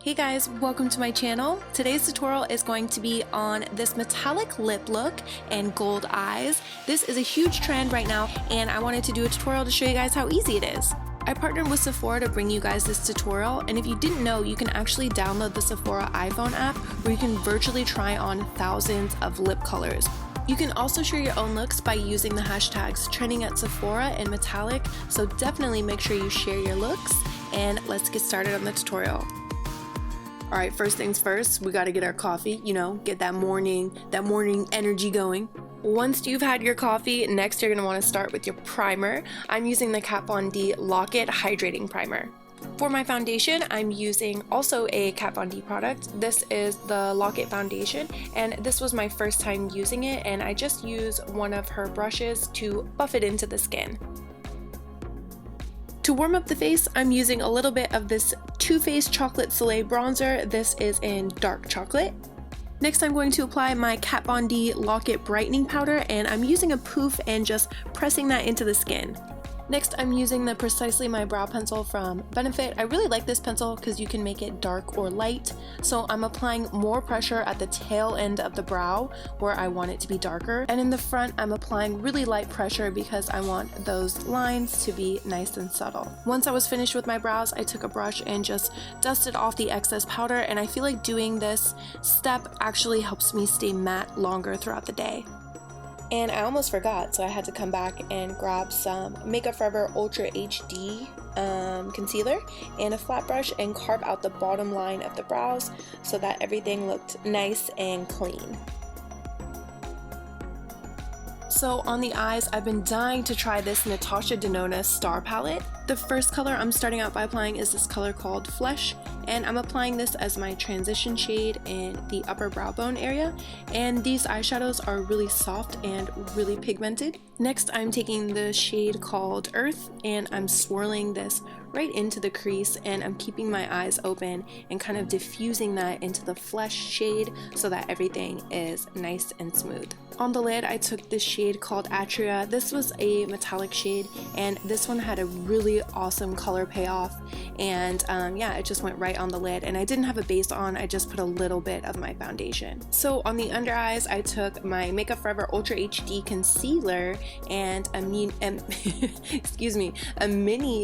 Hey guys, welcome to my channel. Today's tutorial is going to be on this metallic lip look and gold eyes. This is a huge trend right now and I wanted to do a tutorial to show you guys how easy it is. I partnered with Sephora to bring you guys this tutorial, and if you didn't know, you can actually download the Sephora iPhone app where you can virtually try on thousands of lip colors. You can also share your own looks by using the hashtags trending at Sephora and metallic, so definitely make sure you share your looks, and let's get started on the tutorial. Alright, first things first, we gotta get our coffee, get that morning energy going. Once you've had your coffee, next you're gonna wanna start with your primer. I'm using the Kat Von D Lock-It Hydrating Primer. For my foundation, I'm using also a Kat Von D product. This is the Lock-It Foundation, and this was my first time using it, and I just use one of her brushes to buff it into the skin. To warm up the face, I'm using a little bit of this Too Faced Chocolate Soleil bronzer. This is in dark chocolate. Next, I'm going to apply my Kat Von D Lock-It Brightening Powder, and I'm using a poof and just pressing that into the skin. Next, I'm using the Precisely My Brow Pencil from Benefit. I really like this pencil because you can make it dark or light, so I'm applying more pressure at the tail end of the brow where I want it to be darker, and in the front I'm applying really light pressure because I want those lines to be nice and subtle. Once I was finished with my brows, I took a brush and just dusted off the excess powder, and I feel like doing this step actually helps me stay matte longer throughout the day. And I almost forgot, so I had to come back and grab some Makeup Forever Ultra HD concealer and a flat brush and carve out the bottom line of the brows so that everything looked nice and clean. So on the eyes, I've been dying to try this Natasha Denona Star Palette. The first color I'm starting out by applying is this color called Flesh, and I'm applying this as my transition shade in the upper brow bone area, and these eyeshadows are really soft and really pigmented. Next, I'm taking the shade called Earth, and I'm swirling this right into the crease, and I'm keeping my eyes open and kind of diffusing that into the Flesh shade so that everything is nice and smooth. On the lid, I took this shade called Atria. This was a metallic shade, and this one had a really awesome color payoff, and yeah, it just went right on the lid, and I didn't have a base on, I just put a little bit of my foundation. So on the under eyes, I took my Makeup Forever Ultra HD concealer and a mini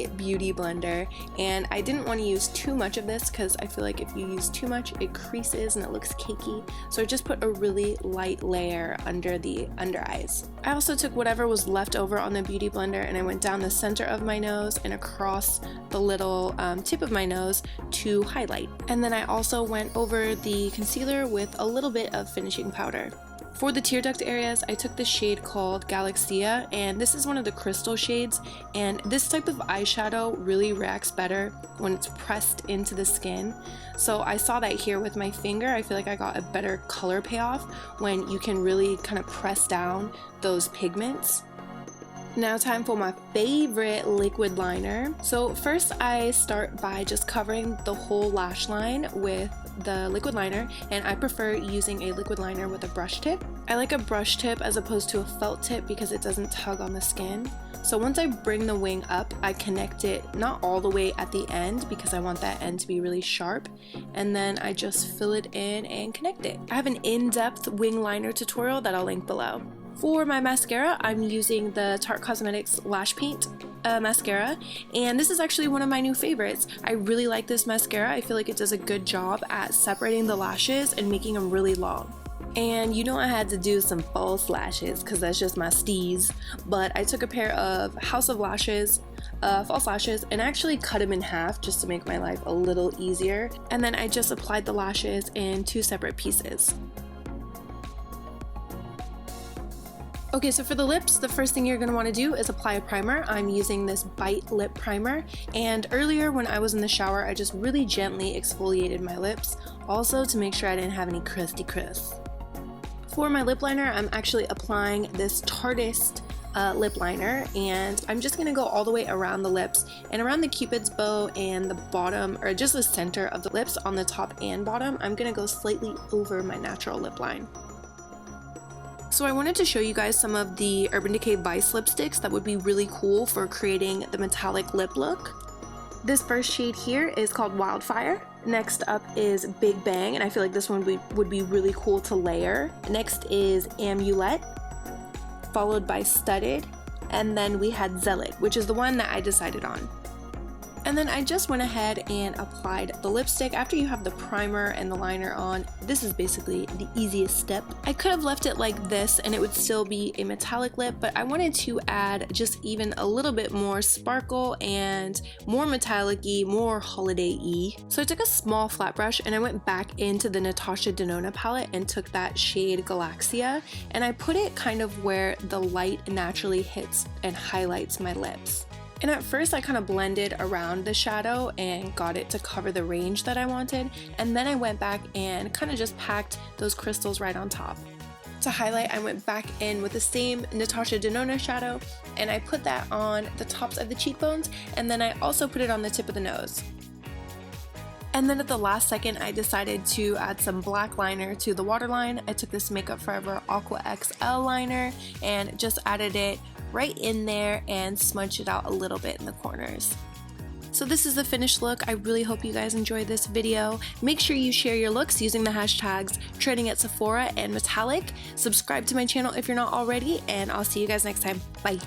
beauty blender, and I didn't want to use too much of this because I feel like if you use too much it creases and it looks cakey, so I just put a really light layer under the under eyes. I also took whatever was left over on the beauty blender and I went down the center of my nose and across the little tip of my nose to highlight, and then I also went over the concealer with a little bit of finishing powder. For the tear duct areas, I took this shade called Galaxia, and this is one of the crystal shades, and this type of eyeshadow really reacts better when it's pressed into the skin. So I saw that here with my finger. I feel like I got a better color payoff when you can really kind of press down those pigments. Now time for my favorite liquid liner. So first I start by just covering the whole lash line with the liquid liner, and I prefer using a liquid liner with a brush tip. I like a brush tip as opposed to a felt tip because it doesn't tug on the skin. So once I bring the wing up, I connect it not all the way at the end because I want that end to be really sharp, and then I just fill it in and connect it. I have an in-depth wing liner tutorial that I'll link below. For my mascara, I'm using the Tarte Cosmetics Lash Paint mascara, and this is actually one of my new favorites. I really like this mascara. I feel like it does a good job at separating the lashes and making them really long. And I had to do some false lashes because that's just my steez, but I took a pair of House of Lashes false lashes and actually cut them in half just to make my life a little easier, and then I just applied the lashes in two separate pieces. Okay, so for the lips, the first thing you're going to want to do is apply a primer. I'm using this Bite Lip Primer, and earlier when I was in the shower, I just really gently exfoliated my lips, also to make sure I didn't have any crusty crusts. For my lip liner, I'm actually applying this Tarteist lip liner, and I'm just going to go all the way around the lips and around the cupid's bow and the bottom, or just the center of the lips on the top and bottom. I'm going to go slightly over my natural lip line. So I wanted to show you guys some of the Urban Decay Vice lipsticks that would be really cool for creating the metallic lip look. This first shade here is called Wildfire. Next up is Big Bang, and I feel like this one would be really cool to layer. Next is Amulet, followed by Studded, and then we had Zealot, which is the one that I decided on. And then I just went ahead and applied the lipstick. After you have the primer and the liner on, this is basically the easiest step. I could have left it like this and it would still be a metallic lip, but I wanted to add just even a little bit more sparkle and more metallic-y, more holiday-y. So I took a small flat brush and I went back into the Natasha Denona palette and took that shade Galaxia, and I put it kind of where the light naturally hits and highlights my lips. And at first I kind of blended around the shadow and got it to cover the range that I wanted, and then I went back and kind of just packed those crystals right on top. To highlight, I went back in with the same Natasha Denona shadow and I put that on the tops of the cheekbones, and then I also put it on the tip of the nose. And then at the last second, I decided to add some black liner to the waterline. I took this Makeup Forever Aqua XL liner and just added it right in there and smudged it out a little bit in the corners. So this is the finished look. I really hope you guys enjoyed this video. Make sure you share your looks using the hashtags trending at Sephora and metallic. Subscribe to my channel if you're not already, and I'll see you guys next time. Bye.